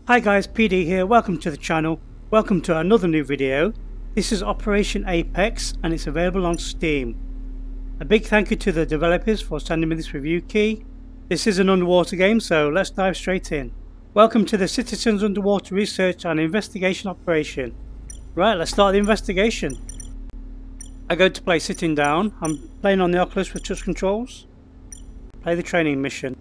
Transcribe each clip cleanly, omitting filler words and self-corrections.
Hi guys, PD here, welcome to the channel, welcome to another new video. This is Operation Apex and it's available on Steam. A big thank you to the developers for sending me this review key. This is an underwater game, so let's dive straight in. Welcome to the Citizens Underwater Research and Investigation Operation. Right, let's start the investigation. I go to play sitting down. I'm playing on the Oculus with touch controls. Play the training mission.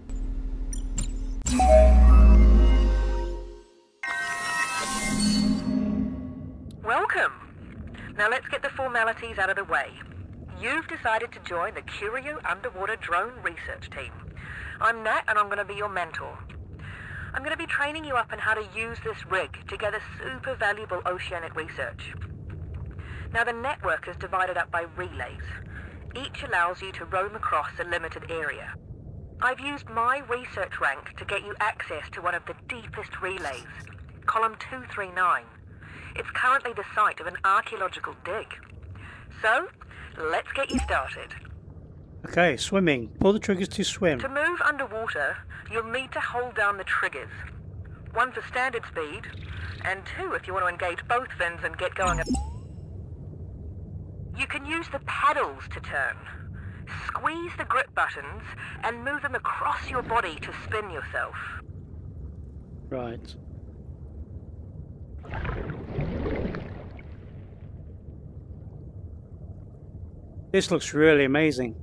Welcome! Now let's get the formalities out of the way. You've decided to join the Curio Underwater Drone Research Team. I'm Nat and I'm going to be your mentor. I'm going to be training you up on how to use this rig to gather super valuable oceanic research. Now the network is divided up by relays. Each allows you to roam across a limited area. I've used my research rank to get you access to one of the deepest relays, column 239. It's currently the site of an archaeological dig. So, let's get you started. Okay, swimming. Pull the triggers to swim. To move underwater, you'll need to hold down the triggers. 1 for standard speed, and 2 if you want to engage both fins and get going. You can use the paddles to turn. Squeeze the grip buttons and move them across your body to spin yourself. Right. This looks really amazing.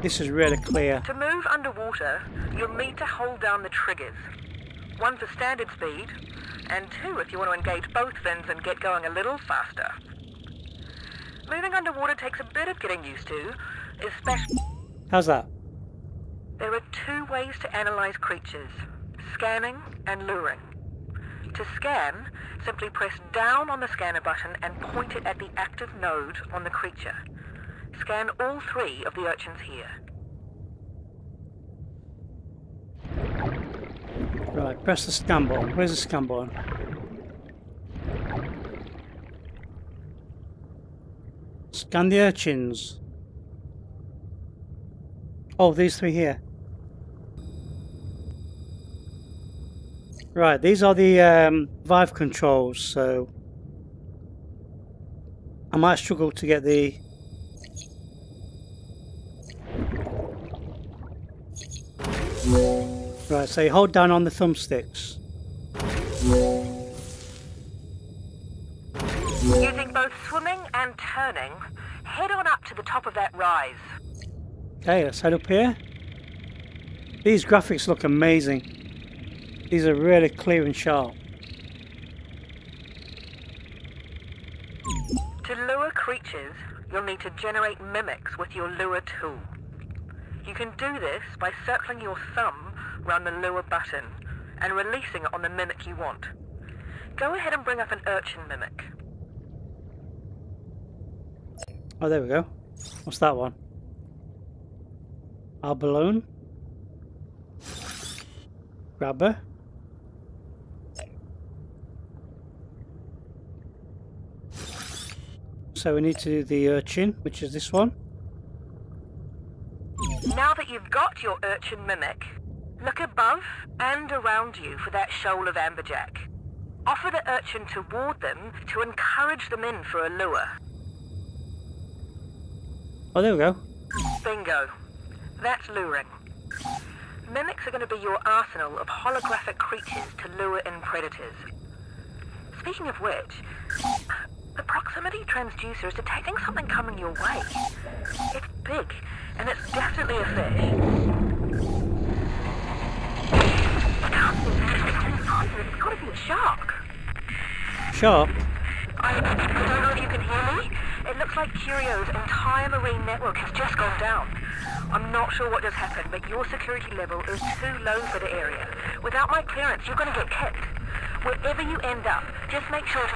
This is really clear. To move underwater, you'll need to hold down the triggers. 1 for standard speed, and 2 if you want to engage both fins and get going a little faster. Moving underwater takes a bit of getting used to, especially... How's that? There are 2 ways to analyze creatures, scanning and luring. To scan, simply press down on the scanner button and point it at the active node on the creature. Scan all 3 of the urchins here. Right, press the scan button. Where's the scan button? Scan the urchins. Oh, these 3 here. Right, these are the Vive controls, so I might struggle to get the... Right, so you hold down on the thumbsticks. Using both swimming and turning, head on up to the top of that rise. Okay, let's head up here. These graphics look amazing. These are really clear and sharp. To lure creatures, you'll need to generate mimics with your lure tool. You can do this by circling your thumb around the lure button and releasing it on the mimic you want. Go ahead and bring up an urchin mimic. Oh, there we go. What's that one? Our balloon. Grabber. So we need to do the urchin, which is this one. Now that you've got your urchin mimic, look above and around you for that shoal of amberjack. Offer the urchin toward them to encourage them in for a lure. Oh, there we go. Bingo. That's luring. Mimics are going to be your arsenal of holographic creatures to lure in predators. Speaking of which, the proximity transducer is detecting something coming your way. It's big, and it's definitely a fish. It's got to be a shark. Shark? I don't know if you can hear me. It looks like Curio's entire marine network has just gone down. I'm not sure what just happened, but your security level is too low for the area. Without my clearance, you're going to get kicked. Wherever you end up, just make sure to...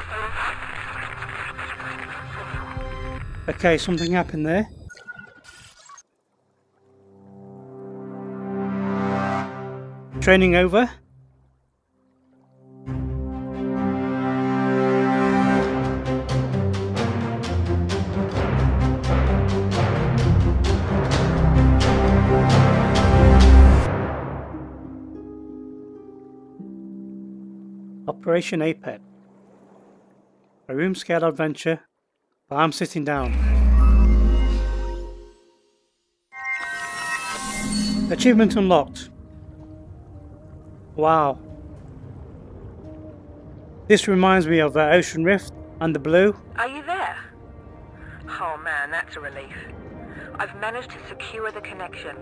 Okay, something happened there. Training over. Operation Apex. A room scale adventure, but I'm sitting down. Achievement unlocked. Wow. This reminds me of Ocean Rift and the Blue. Are you there? Oh man, that's a relief. I've managed to secure the connection.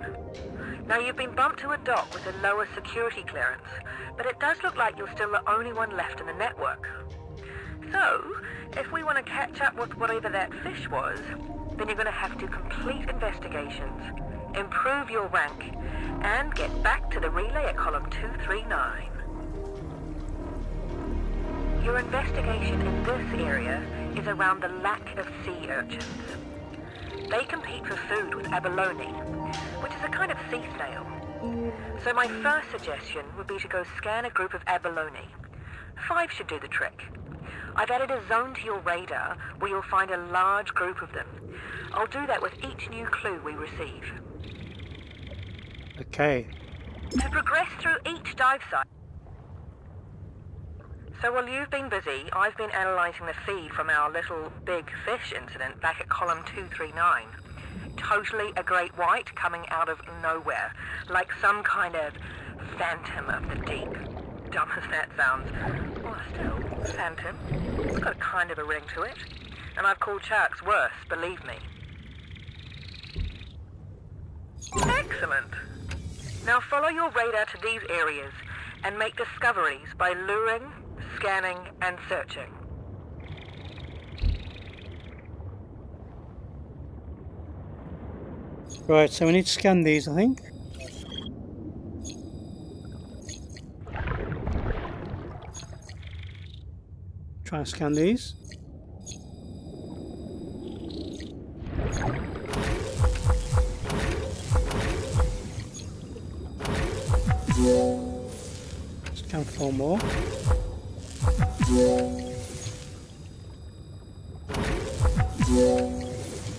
Now you've been bumped to a dock with a lower security clearance, but it does look like you're still the only one left in the network. So, if we want to catch up with whatever that fish was, then you're going to have to complete investigations, improve your rank, and get back to the relay at column 239. Your investigation in this area is around the lack of sea urchins. They compete for food with abalone, which is a kind of sea snail. So my first suggestion would be to go scan a group of abalone. 5 should do the trick. I've added a zone to your radar where you'll find a large group of them. I'll do that with each new clue we receive. Okay. To progress through each dive site. So while you've been busy, I've been analysing the feed from our little big fish incident back at column 239. Totally a great white coming out of nowhere, like some kind of phantom of the deep. Dumb as that sounds. Well, still, phantom. It's got kind of a ring to it. And I've called sharks worse, believe me. Excellent. Now follow your radar to these areas and make discoveries by luring, scanning, and searching. Right, so we need to scan these, I think. Try and scan these. Scan 4 more.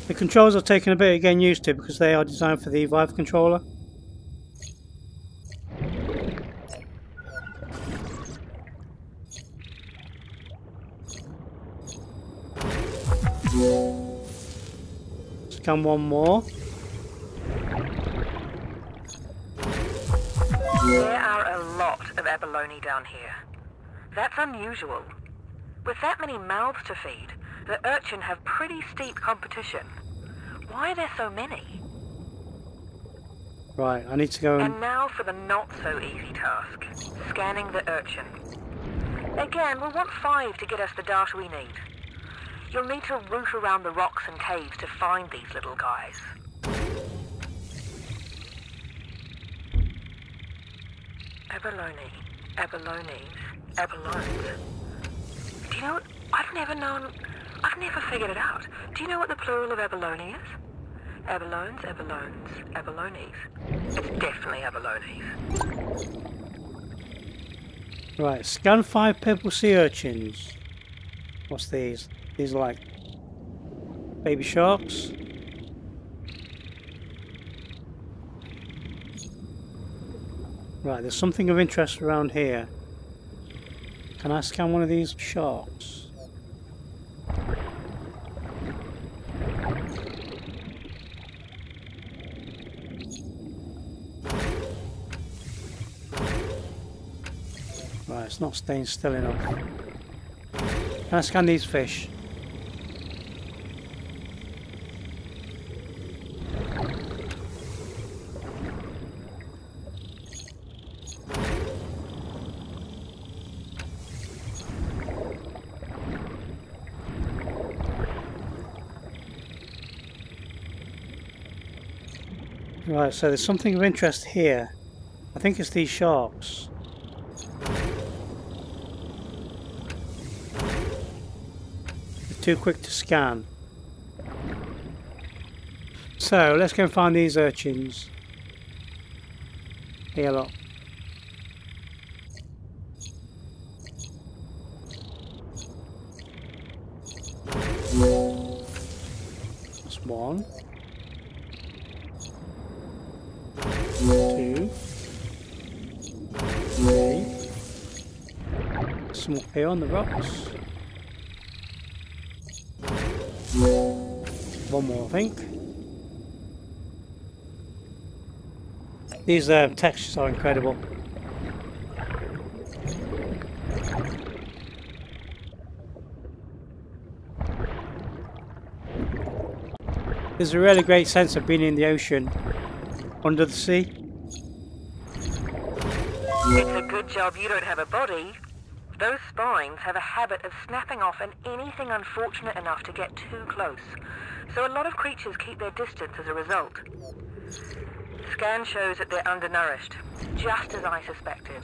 The controls are taking a bit of getting used to because they are designed for the Vive controller. Scan 1 more. There are a lot of abalone down here. That's unusual. With that many mouths to feed, the urchin have pretty steep competition. Why are there so many? Right, I need to go And now for the not-so-easy task, scanning the urchin. Again, we'll want 5 to get us the data we need. You'll need to root around the rocks and caves to find these little guys. Abalone, abalones, abalones. Do you know what? I've never figured it out. Do you know what the plural of abalone is? Abalones, abalones, abalones. It's definitely abalones. Right, scan 5 purple sea urchins. What's these? These are like baby sharks. Right, there's something of interest around here. Can I scan one of these sharks? Right, it's not staying still enough. Can I scan these fish? Right, so there's something of interest here. I think it's these sharks. They're too quick to scan. So let's go and find these urchins. Here, look. That's one. 2, 3. some up here on the rocks. One more, I think. These textures are incredible. There's a really great sense of being in the ocean, under the sea. It's a good job you don't have a body. Those spines have a habit of snapping off at anything unfortunate enough to get too close. So a lot of creatures keep their distance as a result. Scan shows that they're undernourished, just as I suspected.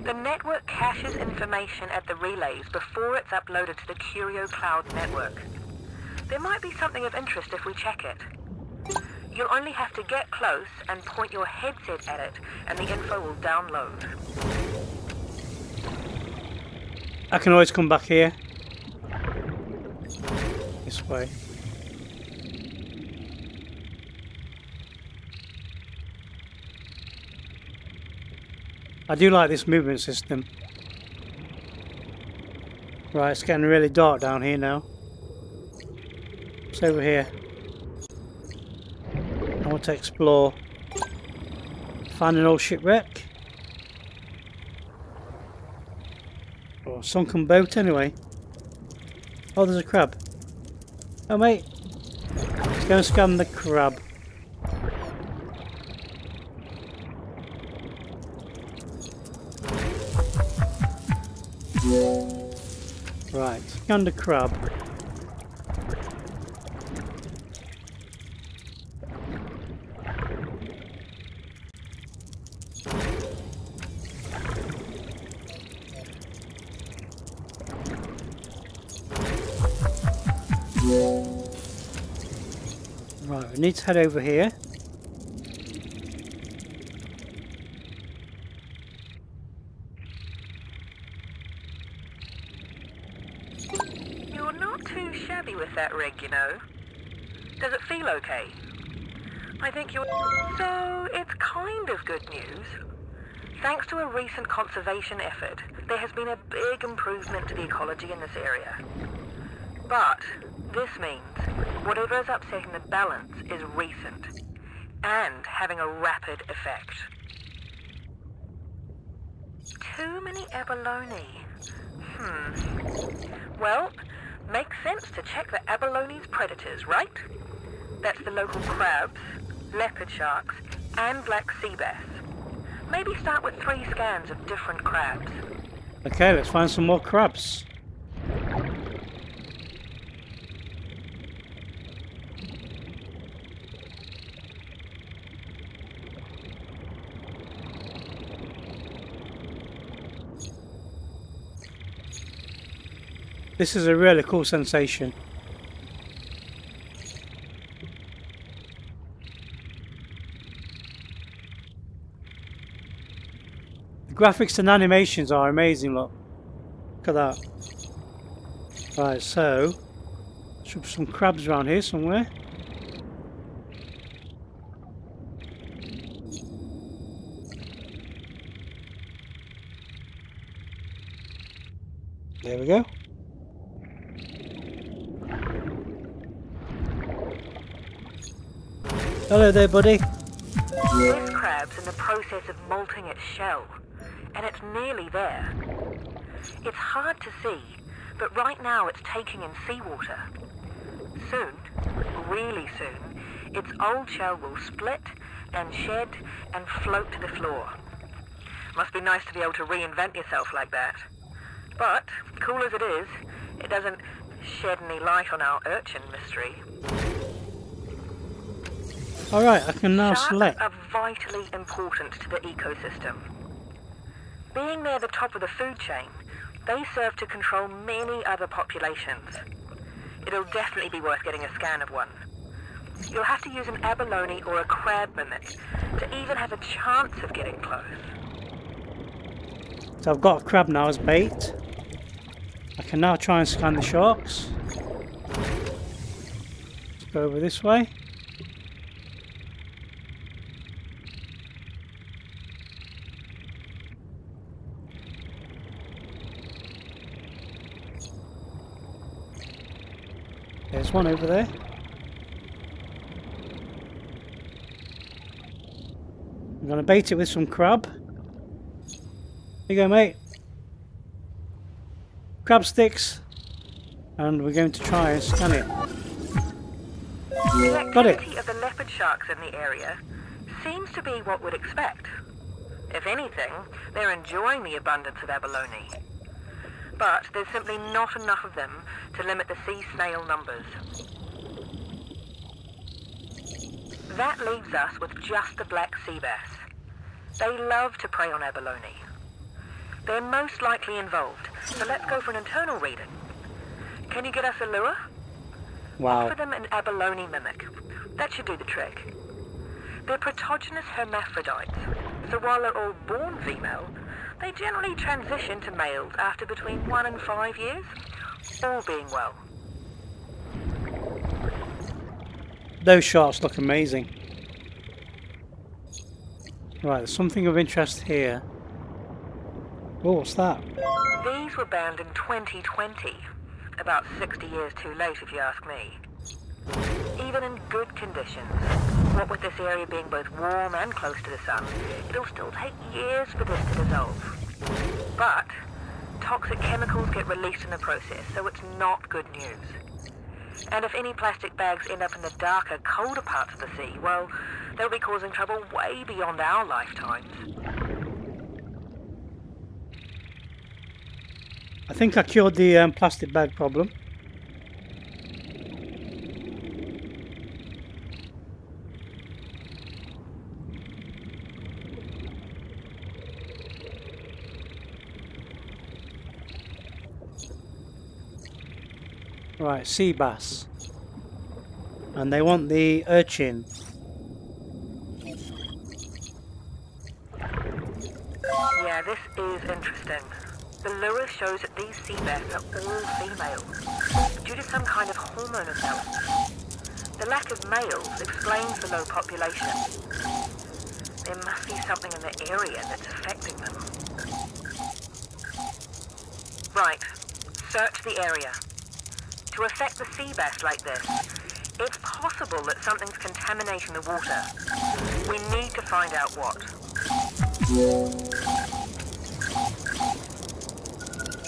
The network caches information at the relays before it's uploaded to the Curio Cloud network. There might be something of interest if we check it. You'll only have to get close and point your headset at it, and the info will download. I can always come back here. This way. I do like this movement system. Right, it's getting really dark down here now. It's over here. I want to explore. Find an old shipwreck. Or a sunken boat anyway. Oh, there's a crab. Oh mate. Let's go and scan the crab. Right, scan the crab. Right, we need to head over here. You're not too shabby with that rig, you know. Does it feel okay? I think you're... So, it's kind of good news. Thanks to a recent conservation effort, there has been a big improvement to the ecology in this area. But this means whatever is upsetting the balance is recent and having a rapid effect. Too many abalone. Well, makes sense to check the abalone's predators, right? That's the local crabs, leopard sharks, and black sea bass. Maybe start with 3 scans of different crabs. Okay, let's find some more crabs. This is a really cool sensation. The graphics and animations are amazing, look. Look at that. Right, so should be some crabs around here somewhere. There we go. Hello there, buddy. This crab's in the process of molting its shell, and it's nearly there. It's hard to see, but right now it's taking in seawater. Soon, really soon, its old shell will split and shed and float to the floor. Must be nice to be able to reinvent yourself like that. But, cool as it is, it doesn't shed any light on our urchin mystery. Alright, I can now Sharks select. are vitally important to the ecosystem. Being near the top of the food chain, they serve to control many other populations. It'll definitely be worth getting a scan of one. You'll have to use an abalone or a crab mimic to even have a chance of getting close. So I've got a crab now as bait. I can now try and scan the sharks. Let's go over this way. There's one over there. I'm going to bait it with some crab. Here you go, mate. Crab sticks. And we're going to try and scan it. The Got it. activity of the leopard sharks in the area seems to be what we'd expect. If anything, they're enjoying the abundance of abalone. But there's simply not enough of them to limit the sea snail numbers. That leaves us with just the black sea bass. They love to prey on abalone. They're most likely involved, so let's go for an internal reading. Can you get us a lure? Wow. Offer them an abalone mimic. That should do the trick. They're protogynous hermaphrodites, so while they're all born female, they generally transition to males after between 1 and 5 years, all being well. Those sharks look amazing. Right, there's something of interest here. Oh, what's that? These were banned in 2020. About 60 years too late, if you ask me. Even in good conditions, what with this area being both warm and close to the sun, it'll still take years for this to dissolve. But toxic chemicals get released in the process, so it's not good news. And if any plastic bags end up in the darker, colder parts of the sea, well, they'll be causing trouble way beyond our lifetimes. I think I cured the plastic bag problem. Right, sea bass. And they want the urchin. Yeah, this is interesting. The lure shows that these sea bass are all female, due to some kind of hormone imbalance. The lack of males explains the low population. There must be something in the area that's affecting them. Right, search the area. To affect the sea bass like this, it's possible that something's contaminating the water. We need to find out what.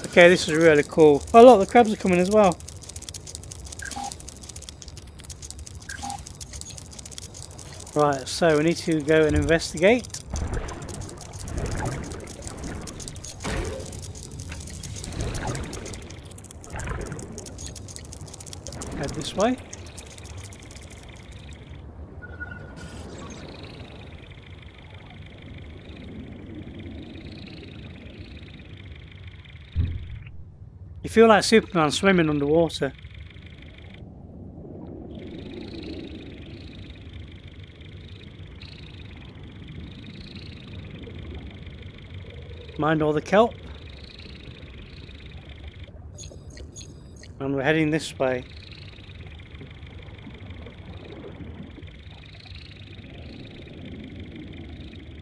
Okay, this is really cool. Oh look, the crabs are coming as well. Right, so we need to go and investigate. Head this way. You feel like Superman swimming underwater. Mind all the kelp. And we're heading this way.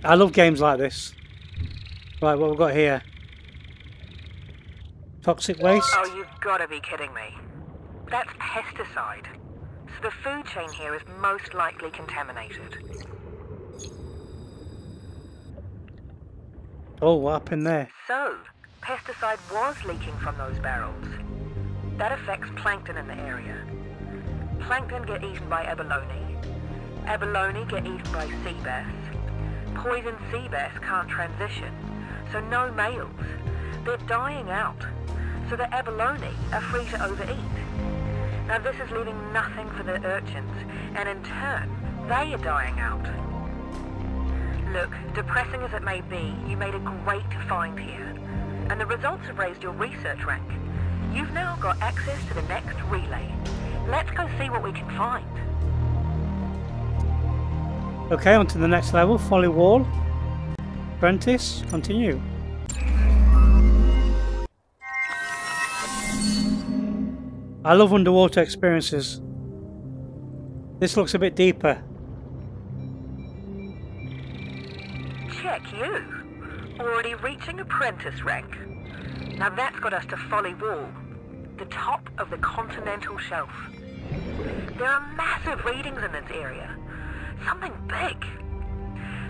I love games like this. Right, what we've got here. Toxic waste. Oh, you've got to be kidding me. That's pesticide. So the food chain here is most likely contaminated. Oh, what happened there? So, pesticide was leaking from those barrels. That affects plankton in the area. Plankton get eaten by abalone. Abalone get eaten by sea bass. Poison sea bass can't transition, so no males. They're dying out, so the abalone are free to overeat. Now this is leaving nothing for the urchins, and in turn, they are dying out. Look, depressing as it may be, you made a great find here, and the results have raised your research rank. You've now got access to the next relay. Let's go see what we can find. Okay, on to the next level. Folly wall. Apprentice, continue. I love underwater experiences. This looks a bit deeper. Check you. Already reaching apprentice rank. Now that's got us to Folly Wall, the top of the continental shelf. There are massive readings in this area. Something big.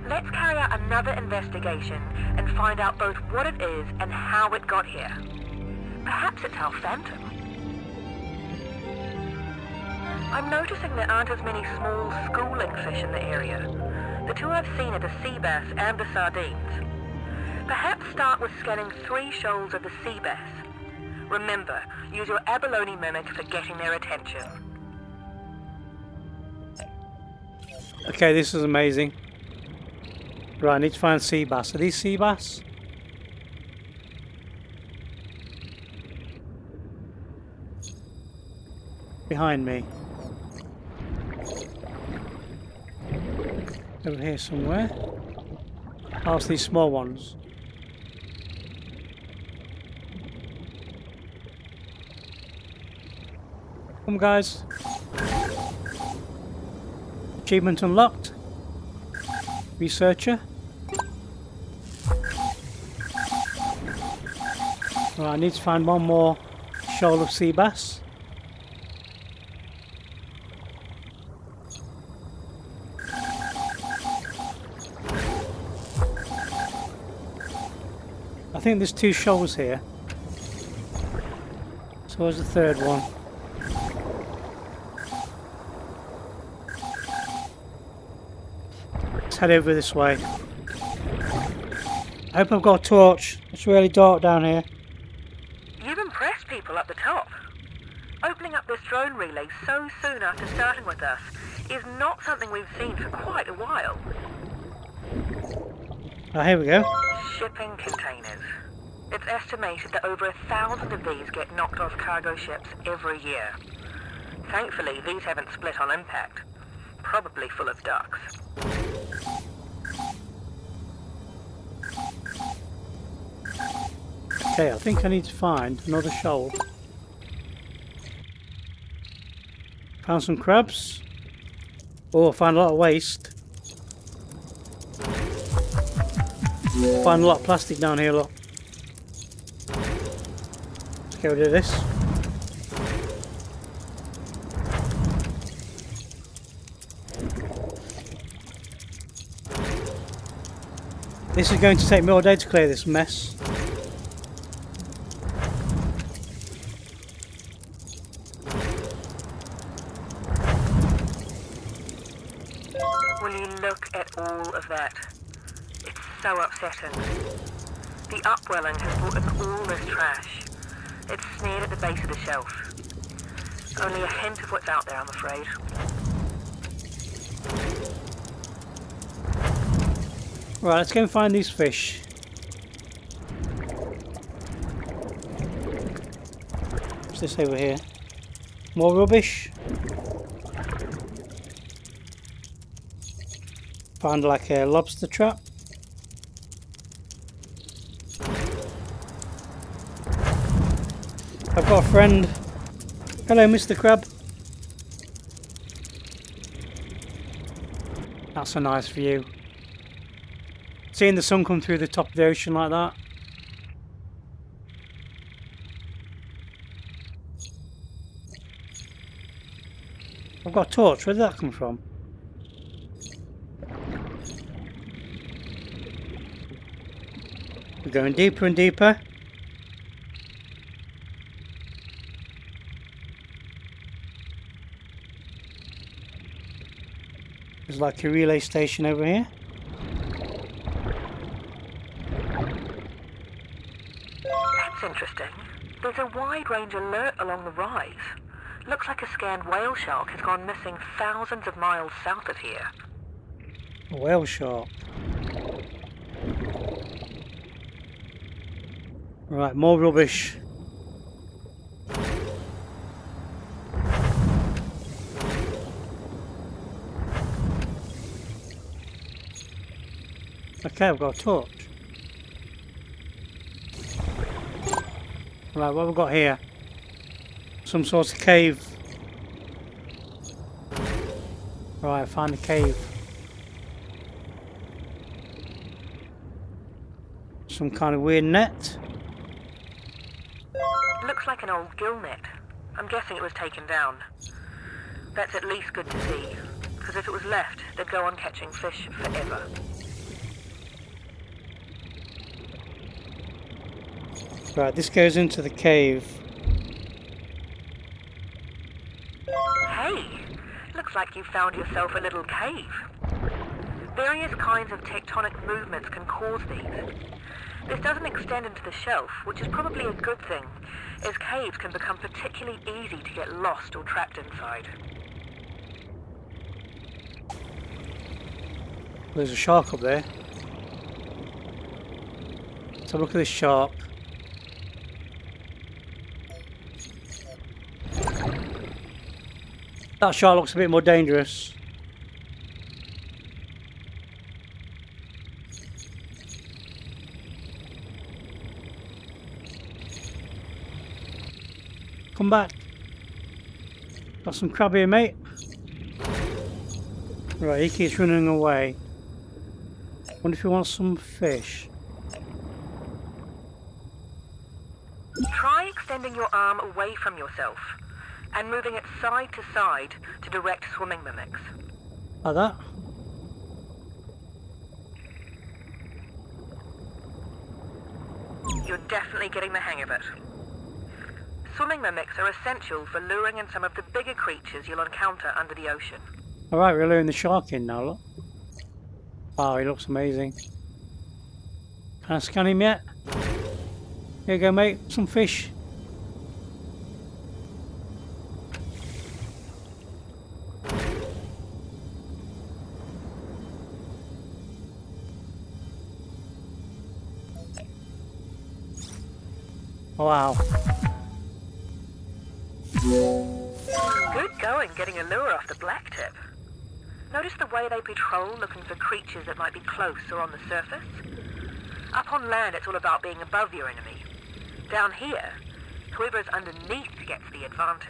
Let's carry out another investigation and find out both what it is and how it got here. Perhaps it's our phantom. I'm noticing there aren't as many small schooling fish in the area. The two I've seen are the sea bass and the sardines. Perhaps start with scanning 3 shoals of the sea bass. Remember, use your abalone mimic for getting their attention. Okay, this is amazing. Right, I need to find sea bass. Are these sea bass? Behind me. Over here somewhere. Oh, it's these small ones. Come guys. Achievement unlocked. Researcher. Right, I need to find one more shoal of sea bass. I think there's 2 shoals here. So where's the third one? Let's head over this way. I hope I've got a torch. It's really dark down here. You've impressed people up the top. Opening up this drone relay so soon after starting with us is not something we've seen for quite a while. Oh, here we go. Shipping containers. It's estimated that over 1,000 of these get knocked off cargo ships every year. Thankfully, these haven't split on impact. Probably full of ducks. Okay, I think I need to find another shoal. Found some crabs. Oh, I found a lot of waste. Find a lot of plastic down here, look. Let's get rid of this. This is going to take me all day to clear this mess. Will you look at all of that? It's so upsetting. The upwelling has brought in all this trash. It's smeared at the base of the shelf. Only a hint of what's out there, I'm afraid. Right, let's go and find these fish. What's this over here? More rubbish. Found like a lobster trap. I've got a friend. Hello, Mr. Crab. That's a nice view. Seeing the sun come through the top of the ocean like that. I've got a torch. Where did that come from? We're going deeper and deeper. There's like a relay station over here. That's interesting. There's a wide range alert along the rise. Looks like a scanned whale shark has gone missing thousands of miles south of here. A whale shark. Right, more rubbish. Okay, I've got a torch. Right, what have we got here? Some sort of cave. Right, I found a cave. Some kind of weird net. Looks like an old gill net. I'm guessing it was taken down. That's at least good to see, because if it was left, they'd go on catching fish forever. Right, this goes into the cave. Hey, looks like you found yourself a little cave. Various kinds of tectonic movements can cause these. This doesn't extend into the shelf, which is probably a good thing, as caves can become particularly easy to get lost or trapped inside. There's a shark up there. Let's have a look at this shark. That shark looks a bit more dangerous. Come back. Got some crab here, mate. Right, he keeps running away. Wonder if he wants some fish. Try extending your arm away from yourself and moving it side to side to direct swimming mimics. Like that. You're definitely getting the hang of it. Swimming mimics are essential for luring in some of the bigger creatures you'll encounter under the ocean. Alright, we're luring the shark in now, look. Wow, he looks amazing. Can I scan him yet? Here you go, mate. Some fish. Wow. Good going getting a lure off the blacktip. Notice the way they patrol looking for creatures that might be close or on the surface? Up on land it's all about being above your enemy. Down here, whoever's underneath gets the advantage.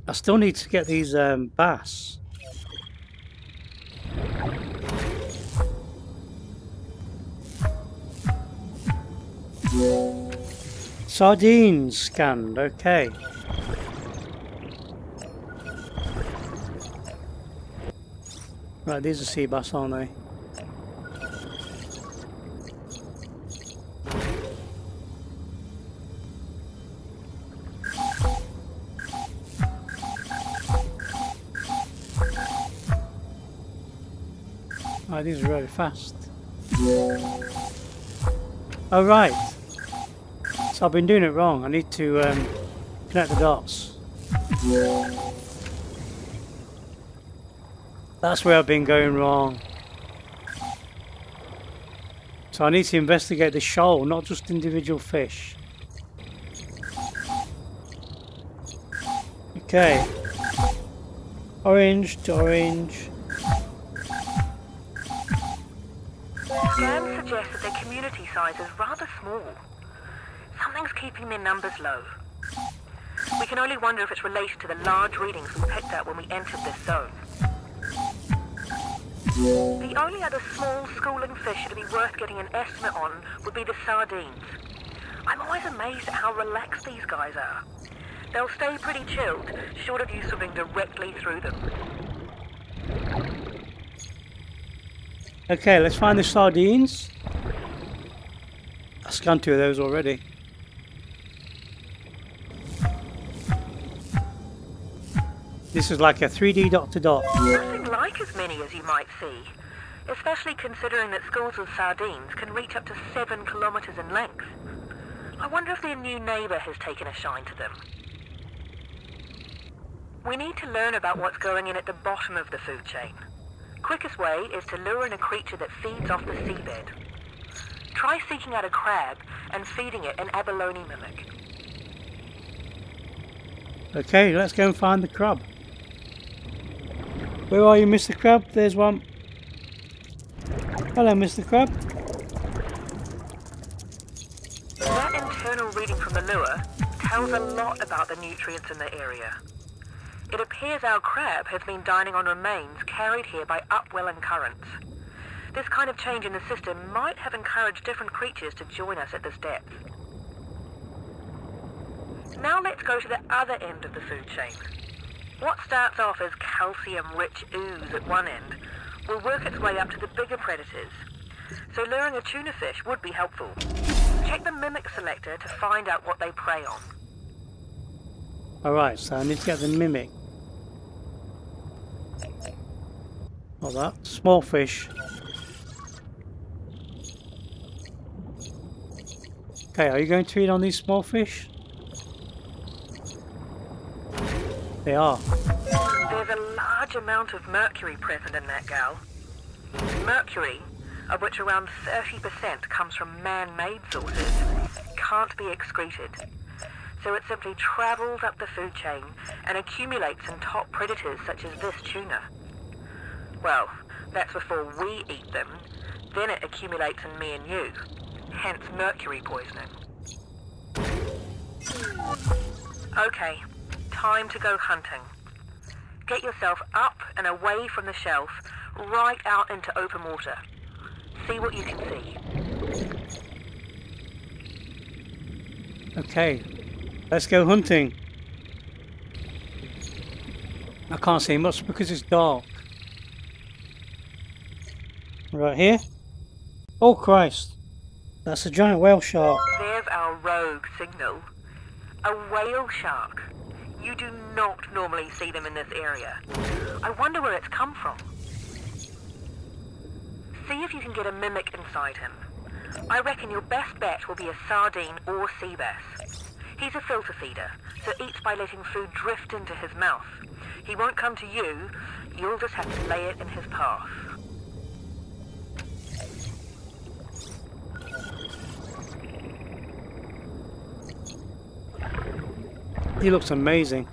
I still need to get these bass. Sardines scanned, okay. Right, these are sea bass, aren't they? Right, these are really fast. Oh, right. So I've been doing it wrong. I need to connect the dots. That's where I've been going wrong. So I need to investigate the shoal, not just individual fish. Okay. Orange to orange. Scans suggest that their community size is rather small. Something's keeping their numbers low. We can only wonder if it's related to the large readings we picked up when we entered this zone. The only other small schooling fish to be worth getting an estimate on would be the sardines. I'm always amazed at how relaxed these guys are. They'll stay pretty chilled, short of you swimming directly through them. Okay, let's find the sardines. I scanned 2 of those already. This is like a 3D dot to dot. Nothing like as many as you might see, especially considering that schools of sardines can reach up to 7 kilometers in length. I wonder if their new neighbor has taken a shine to them. We need to learn about what's going in at the bottom of the food chain. Quickest way is to lure in a creature that feeds off the seabed. Try seeking out a crab and feeding it an abalone mimic. Okay, let's go and find the crab. Where are you, Mr. Crab? There's one. Hello, Mr. Crab. That internal reading from the lure tells a lot about the nutrients in the area. It appears our crab has been dining on remains carried here by upwelling currents. This kind of change in the system might have encouraged different creatures to join us at this depth. Now let's go to the other end of the food chain. What starts off as calcium-rich ooze at one end will work its way up to the bigger predators. So luring a tuna fish would be helpful. Check the mimic selector to find out what they prey on. Alright, so I need to get the mimic. Not that. Small fish. Okay, are you going to eat on these small fish? They are. There's a large amount of mercury present in that gal. Mercury, of which around 30% comes from man-made sources, can't be excreted. So it simply travels up the food chain and accumulates in top predators such as this tuna. Well, that's before we eat them. Then it accumulates in me and you. Hence mercury poisoning. Okay, time to go hunting. Get yourself up and away from the shelf, right out into open water. See what you can see. Okay, let's go hunting. I can't see much because it's dark. Right here. Oh Christ, that's a giant whale shark. There's our rogue signal. A whale shark. You do not normally see them in this area. I wonder where it's come from. See if you can get a mimic inside him. I reckon your best bet will be a sardine or sea bass. He's a filter feeder, so eats by letting food drift into his mouth. He won't come to you, you'll just have to lay it in his path. He looks amazing.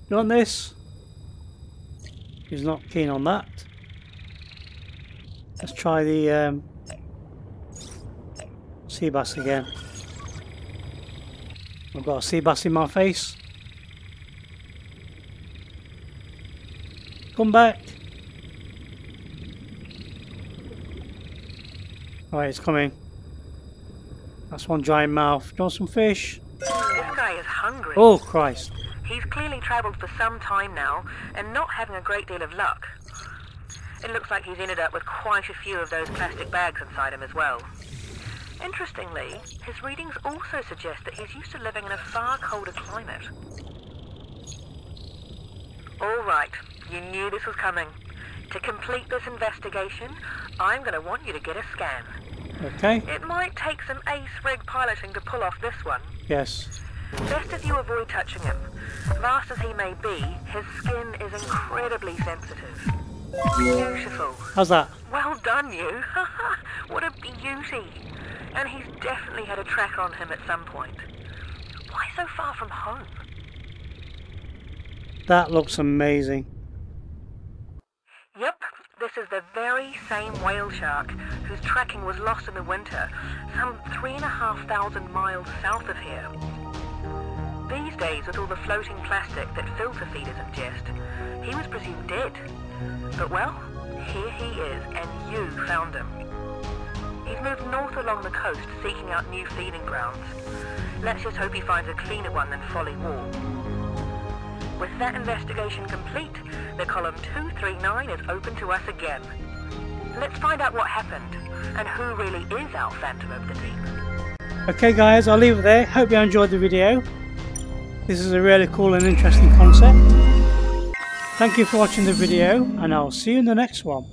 You want this? He's not keen on that. Let's try the sea bass again. I've got a sea bass in my face. Come back. Alright, it's coming. That's one giant mouth. Do you want some fish? This guy is hungry. Oh Christ. He's clearly travelled for some time now and not having a great deal of luck. It looks like he's ended up with quite a few of those plastic bags inside him as well. Interestingly, his readings also suggest that he's used to living in a far colder climate. All right, you knew this was coming. To complete this investigation, I'm going to want you to get a scan. Okay. It might take some ace rig piloting to pull off this one. Yes. Best if you avoid touching him. Vast as he may be, his skin is incredibly sensitive. Beautiful. How's that? Well done, you. What a beauty. And he's definitely had a tracker on him at some point. Why so far from home? That looks amazing. Yep, this is the very same whale shark whose tracking was lost in the winter, some 3,500 miles south of here. These days, with all the floating plastic that filter feeders ingest, he was presumed dead. But well, here he is, and you found him. He's moved north along the coast, seeking out new feeding grounds. Let's just hope he finds a cleaner one than Folly Wall. With that investigation complete, the column 239 is open to us again. Let's find out what happened, and who really is our Phantom of the Deep. Okay guys, I'll leave it there. Hope you enjoyed the video. This is a really cool and interesting concept. Thank you for watching the video, and I'll see you in the next one.